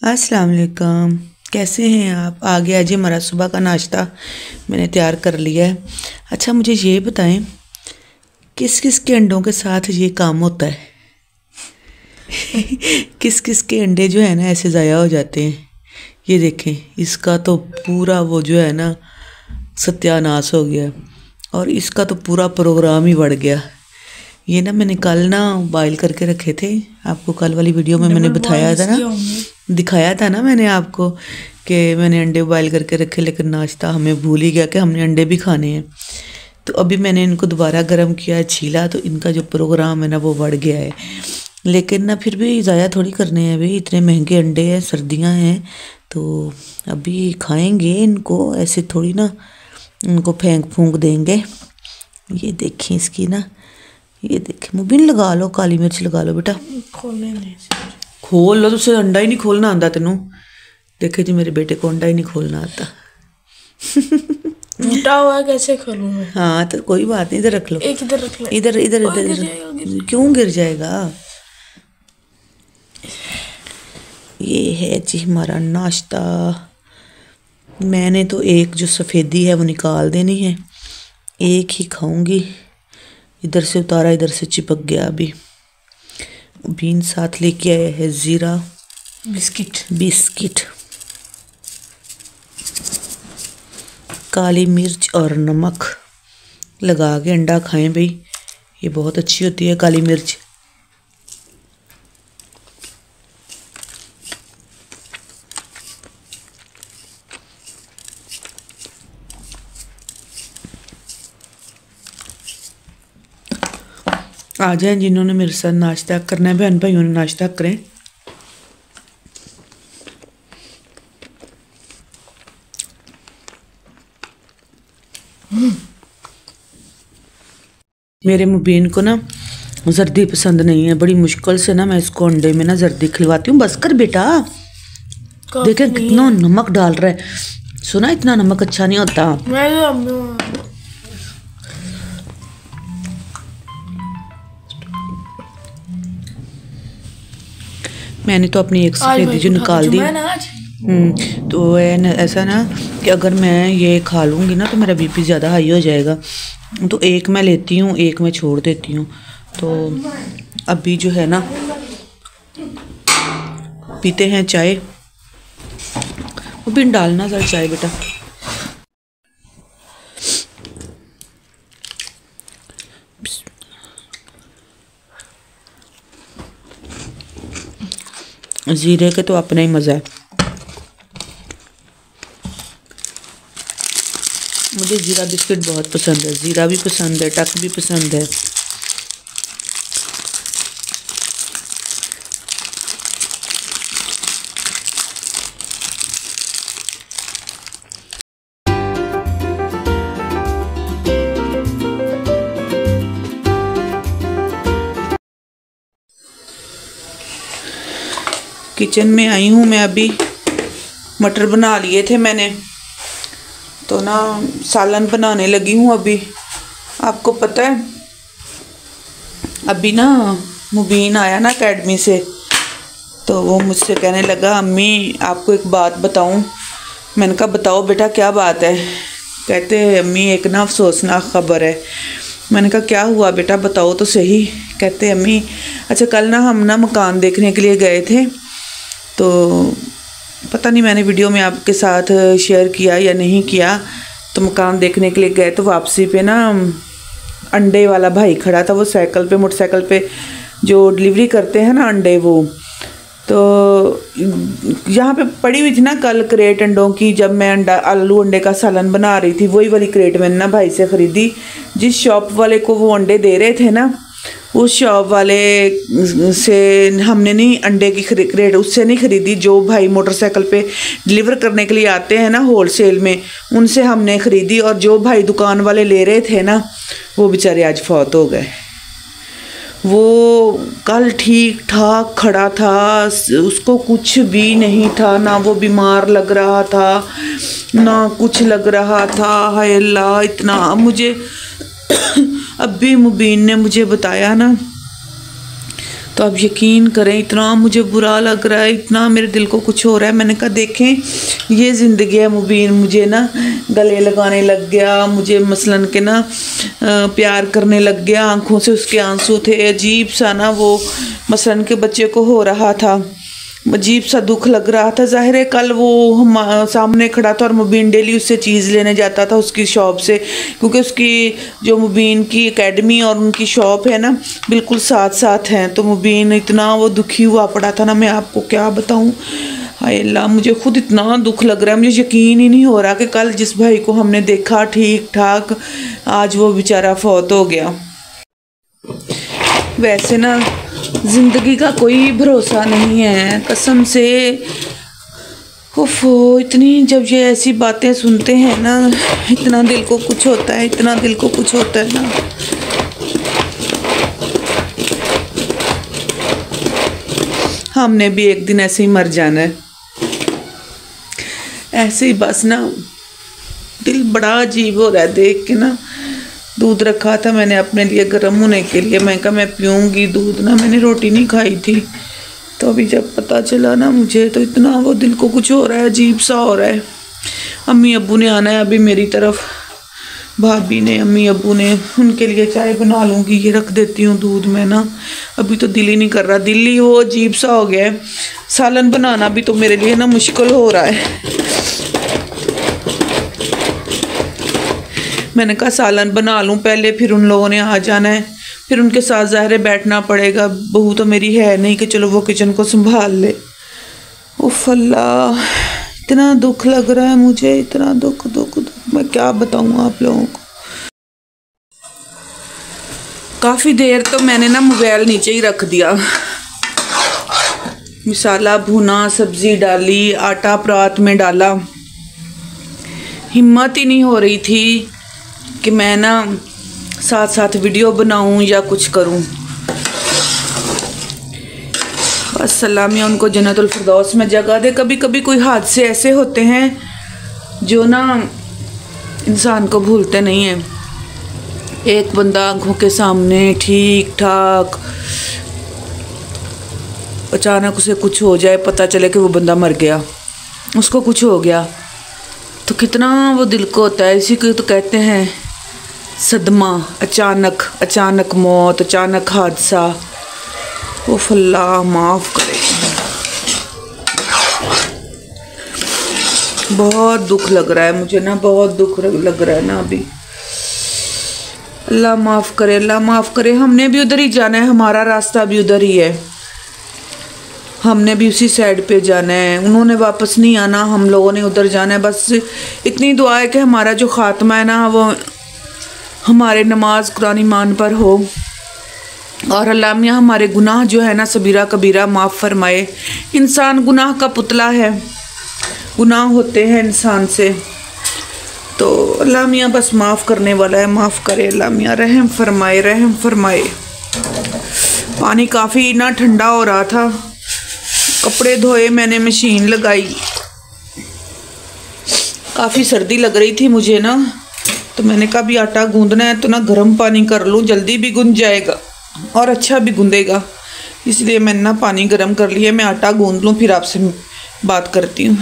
अस्सलाम वालेकुम। कैसे हैं आप? आ गया जी हमारा सुबह का नाश्ता, मैंने तैयार कर लिया है। अच्छा मुझे ये बताएं, किस किस के अंडों के साथ ये काम होता है? किस किस के अंडे जो है ना ऐसे ज़ाया हो जाते हैं। ये देखें, इसका तो पूरा वो जो है ना सत्यानाश हो गया और इसका तो पूरा प्रोग्राम ही बढ़ गया। ये ना मैंने कल ना बॉयल करके रखे थे, आपको कल वाली वीडियो में मैंने बताया था ना, दिखाया था ना मैंने आपको कि मैंने अंडे बॉयल करके रखे, लेकिन नाश्ता हमें भूल ही गया कि हमने अंडे भी खाने हैं। तो अभी मैंने इनको दोबारा गर्म किया, छीला, तो इनका जो प्रोग्राम है ना वो बढ़ गया है। लेकिन ना फिर भी ज़ाया थोड़ी करने हैं भाई, इतने महंगे अंडे हैं, सर्दियाँ हैं, तो अभी खाएंगे इनको, ऐसे थोड़ी ना इनको फेंक फूंक देंगे। ये देखें इसकी ना, ये देखें, मुबिन लगा लो, काली मिर्च लगा लो बेटा। खोल लो, तुझसे अंडा ही नहीं खोलना आता तेनू। देखे जी मेरे बेटे को अंडा ही नहीं खोलना आता। टूटा हुआ कैसे खोलूं मैं? हाँ तो कोई बात नहीं, इधर रख लो, एक इधर रख लो। इधर इधर इधर क्यों गिर जाएगा? ये है जी हमारा नाश्ता। मैंने तो एक जो सफ़ेदी है वो निकाल देनी है, एक ही खाऊंगी। इधर से उतारा, इधर से चिपक गया। अभी बीन साथ लेके आया है ज़ीरा बिस्किट, काली मिर्च और नमक लगा के अंडा खाएं भाई, ये बहुत अच्छी होती है काली मिर्च। आ जाएं जिन्होंने मेरे साथ नाश्ता करना है, बहन भाइयों ने नाश्ता करें। मेरे मुबीन को ना जर्दी पसंद नहीं है, बड़ी मुश्किल से ना मैं इसको अंडे में ना जर्दी खिलवाती हूँ। बस कर बेटा, देखे कितना नमक डाल रहा है। सुना इतना नमक अच्छा नहीं होता। मैंने तो अपनी एक सफेदी जो निकाल दी। तो ऐसा ना कि अगर मैं ये खा लूँगी ना तो मेरा बीपी ज़्यादा हाई हो जाएगा, तो एक मैं लेती हूँ, एक मैं छोड़ देती हूँ। तो अभी जो है ना पीते हैं चाय। वो भी डालना सर चाय बेटा। ज़ीरे के तो अपना ही मज़ा है। मुझे ज़ीरा बिस्किट बहुत पसंद है, ज़ीरा भी पसंद है, टक भी पसंद है। किचन में आई हूँ मैं अभी, मटर बना लिए थे मैंने, तो ना सालन बनाने लगी हूँ अभी। आपको पता है अभी ना मुबीन आया ना अकेडमी से, तो वो मुझसे कहने लगा अम्मी आपको एक बात बताऊँ। मैंने कहा बताओ बेटा क्या बात है? कहते अम्मी एक ना अफसोसनाक ख़बर है। मैंने कहा क्या हुआ बेटा बताओ तो सही। कहते अम्मी अच्छा कल ना हम ना मकान देखने के लिए गए थे, तो पता नहीं मैंने वीडियो में आपके साथ शेयर किया या नहीं किया। तो मकान देखने के लिए गए तो वापसी पे ना अंडे वाला भाई खड़ा था, वो साइकिल पे, मोटरसाइकिल पे जो डिलीवरी करते हैं ना अंडे, वो तो यहाँ पे पड़ी हुई थी ना कल क्रेट अंडों की। जब मैं आलू अंडे का सालन बना रही थी, वही वाली क्रेट मैंने ना भाई से ख़रीदी। जिस शॉप वाले को वो अंडे दे रहे थे ना, उस शॉप वाले से हमने नहीं अंडे की क्रेट उससे नहीं ख़रीदी, जो भाई मोटरसाइकिल पे डिलीवर करने के लिए आते हैं ना होलसेल में, उनसे हमने ख़रीदी। और जो भाई दुकान वाले ले रहे थे ना, वो बेचारे आज फौत हो गए। वो कल ठीक ठाक खड़ा था, उसको कुछ भी नहीं था, ना वो बीमार लग रहा था ना कुछ लग रहा था। हाय अल्लाह, इतना मुझे अभी मुबीन ने मुझे बताया ना, तो आप यकीन करें इतना मुझे बुरा लग रहा है, इतना मेरे दिल को कुछ हो रहा है। मैंने कहा देखें ये ज़िंदगी है मुबीन मुझे ना गले लगाने लग गया, मुझे मसलन के ना प्यार करने लग गया, आंखों से उसके आंसू थे, अजीब सा ना वो मसलन के बच्चे को हो रहा था, अजीब सा दुख लग रहा था। ज़ाहिर है कल वो हम सामने खड़ा था और मुबीन डेली उससे चीज़ लेने जाता था उसकी शॉप से, क्योंकि उसकी जो मुबीन की एकेडमी और उनकी शॉप है ना बिल्कुल साथ साथ हैं। तो मुबीन इतना वो दुखी हुआ पड़ा था ना, मैं आपको क्या बताऊं। हाय अल्लाह, मुझे खुद इतना दुख लग रहा है, मुझे यकीन ही नहीं हो रहा कि कल जिस भाई को हमने देखा ठीक ठाक, आज वो बेचारा फौत हो गया। वैसे ना ज़िंदगी का कोई भरोसा नहीं है कसम से। ओफो, इतनी जब ये ऐसी बातें सुनते हैं ना इतना दिल को कुछ होता है, इतना दिल को कुछ होता है ना। हमने भी एक दिन ऐसे ही मर जाना है, ऐसे ही बस ना। दिल बड़ा अजीब हो रहा है देख के ना। दूध रखा था मैंने अपने लिए गर्म होने के लिए, मैं कहा मैं पीऊँगी दूध ना, मैंने रोटी नहीं खाई थी। तो अभी जब पता चला ना मुझे तो इतना वो दिल को कुछ हो रहा है, अजीब सा हो रहा है। अम्मी अब्बू ने आना है अभी मेरी तरफ, भाभी ने अम्मी अब्बू ने, उनके लिए चाय बना लूँगी। ये रख देती हूँ दूध में ना, अभी तो दिल ही नहीं कर रहा, दिल ही वो अजीब सा हो गया है। सालन बनाना भी तो मेरे लिए ना मुश्किल हो रहा है। मैंने कहा सालन बना लूँ पहले, फिर उन लोगों ने आ जाना है, फिर उनके साथ ज़ाहिर बैठना पड़ेगा। बहू तो मेरी है नहीं कि चलो वो किचन को संभाल ले। उफ़ अल्लाह, इतना दुख लग रहा है मुझे, इतना दुख दुख दुख, मैं क्या बताऊँ आप लोगों को। काफ़ी देर तो मैंने ना मोबाइल नीचे ही रख दिया, मसाला भुना, सब्ज़ी डाली, आटा परात में डाला। हिम्मत ही नहीं हो रही थी कि मैं ना साथ साथ वीडियो बनाऊं या कुछ करूं। बस अल्लाह मियां उनको जन्नतुल फिरदौस में जगह दे। कभी कभी कोई हादसे ऐसे होते हैं जो ना इंसान को भूलते नहीं हैं। एक बंदा आंखों के सामने ठीक ठाक, अचानक उसे कुछ हो जाए, पता चले कि वो बंदा मर गया, उसको कुछ हो गया, तो कितना वो दिल को होता है। इसी को तो कहते हैं सदमा, अचानक अचानक मौत, अचानक हादसा। वो अल्लाह माफ़ करे। बहुत दुख लग रहा है मुझे ना, बहुत दुख लग रहा है ना अभी। अल्लाह माफ़ करे, अल्लाह माफ़ करे। हमने भी उधर ही जाना है, हमारा रास्ता भी उधर ही है, हमने भी उसी साइड पे जाना है। उन्होंने वापस नहीं आना, हम लोगों ने उधर जाना है। बस इतनी दुआ है कि हमारा जो ख़ात्मा है ना वो हमारे नमाज कुरान ईमान पर हो, और अल्लाह मियां हमारे गुनाह जो है ना सबीरा कबीरा माफ़ फरमाए। इंसान गुनाह का पुतला है, गुनाह होते हैं इंसान से, तो अल्लाह मियां बस माफ़ करने वाला है। माफ़ करे अल्लाह मियां, रहम फरमाए, रहम फरमाए। पानी काफ़ी ना ठंडा हो रहा था, कपड़े धोए, मैंने मशीन लगाई, काफ़ी सर्दी लग रही थी मुझे ना, तो मैंने कहा भी आटा गूंदना है तो ना गर्म पानी कर लूँ, जल्दी भी गूंद जाएगा और अच्छा भी गूंदेगा, इसलिए मैंने ना पानी गर्म कर लिया। मैं आटा गूंद लूँ फिर आपसे बात करती हूँ।